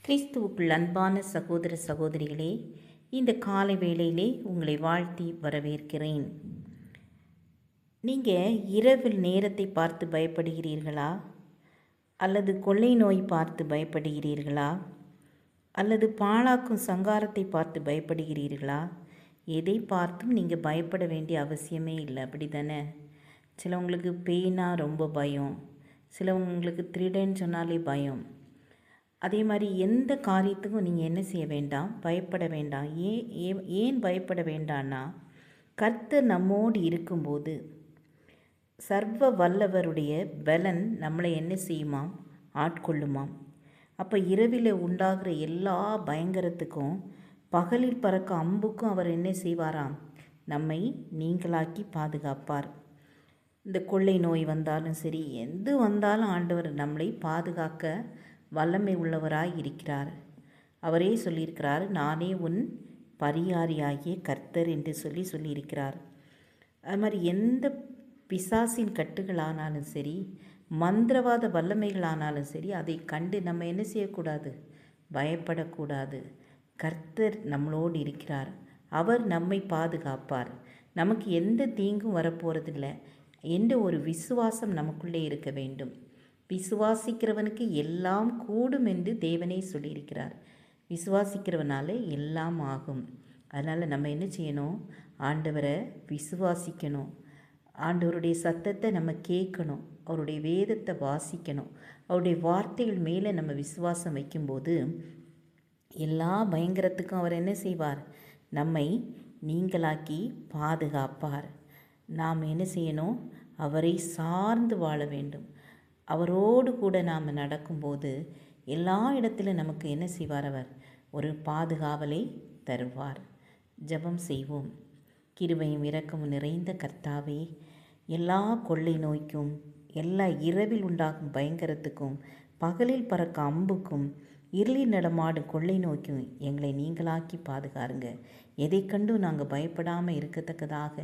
கிறிஸ்துவுக்குள் அன்பான சகோதர சகோதரிகளே, இந்த காலை வேளையிலே உங்களை வாழ்த்தி வரவேற்கிறேன். நீங்கள் இரவு நேரத்தை பார்த்து பயப்படுகிறீர்களா? அல்லது கொள்ளை நோய் பார்த்து பயப்படுகிறீர்களா? அல்லது பாழாக்கும் சங்காரத்தை பார்த்து பயப்படுகிறீர்களா? எதை பார்த்தும் நீங்கள் பயப்பட வேண்டிய அவசியமே இல்லை, அப்படி தானே? சிலவங்களுக்கு பெயினா ரொம்ப பயம், சிலவங்களுக்கு திருடன்னு சொன்னாலே பயம். அதே மாதிரி எந்த காரியத்துக்கும் நீங்கள் என்ன செய்ய வேண்டாம், பயப்பட வேண்டாம். ஏன் பயப்பட வேண்டான்னா, கர்த்தர் நம்மோடு இருக்கும்போது சர்வ வல்லவருடைய பலன் நம்மளை என்ன செய்யுமாம், ஆட்கொள்ளுமாம். அப்போ இரவில் உண்டாகிற எல்லா பயங்கரத்துக்கும், பகலில் பறக்க அம்புக்கும் அவர் என்ன செய்வாராம், நம்மை நீங்களாக்கி பாதுகாப்பார். இந்த கொள்ளை நோய் வந்தாலும் சரி, எது வந்தாலும் ஆண்டவர் நம்மளை பாதுகாக்க வல்லமை உள்ளவராய் இருக்கிறார். அவரே சொல்லியிருக்கிறார், நானே உன் பரியாரியாகிய கர்த்தர் என்று சொல்லியிருக்கிறார். அது மாதிரி எந்த பிசாசின் கட்டுகளானாலும் சரி, மந்திரவாத வல்லமைகளானாலும் சரி, அதை கண்டு நம்ம என்ன செய்யக்கூடாது, பயப்படக்கூடாது. கர்த்தர் நம்மளோடு இருக்கிறார், அவர் நம்மை பாதுகாப்பார், நமக்கு எந்த தீங்கும் வரப்போகிறதில்லை என்ற ஒரு விசுவாசம் நமக்குள்ளே இருக்க வேண்டும். விசுவாசிக்கிறவனுக்கு எல்லாம் கூடும் என்று தேவனே சொல்லியிருக்கிறார். விசுவாசிக்கிறவனால எல்லாம் ஆகும். அதனால் நம்ம என்ன செய்யணும், ஆண்டவரை விசுவாசிக்கணும், ஆண்டவருடைய சத்தத்தை நம்ம கேட்கணும், அவருடைய வேதத்தை வாசிக்கணும். அவருடைய வார்த்தைகள் மேலே நம்ம விசுவாசம் வைக்கும்போது எல்லா பயங்கரத்துக்கும் அவர் என்ன செய்வார், நம்மை நீங்களாக்கி பாதுகாப்பார். நாம் என்ன செய்யணும், அவரை சார்ந்து வாழ வேண்டும். அவரோடு கூட நாம் நடக்கும்போது எல்லா இடத்திலும் நமக்கு என்ன செய்வார், அவர் ஒரு பாதுகாவலை தருவார். ஜெபம் செய்வோம். கிருபையும் இரக்கமும் நிறைந்த கர்த்தாவே, எல்லா கொள்ளை நோய்க்கும், எல்லா இரவில் உண்டாகும் பயங்கரத்துக்கும், பகலில் பறக்க அம்புக்கும், இருளில் நடமாடும் கொள்ளை நோய்க்கும் எங்களை நீங்களாக்கி பாதுகாருங்க. எதை கண்டும் நாங்கள் பயப்படாமல் இருக்கத்தக்கதாக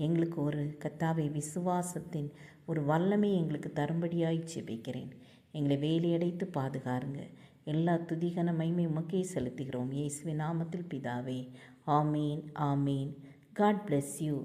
எங்களுக்கு ஒரு கர்த்தாவை விசுவாசத்தின் ஒரு வல்லமை எங்களுக்கு தரும்படியாய் ஜெபிக்கிறேன். எங்களை வேலையடைத்து பாதுகாருங்க. எல்லா துதிகன மகிமை உமக்கே செலுத்துகிறோம். இயேசுவின் நாமத்தில் பிதாவே, ஆமீன், ஆமீன். God bless you.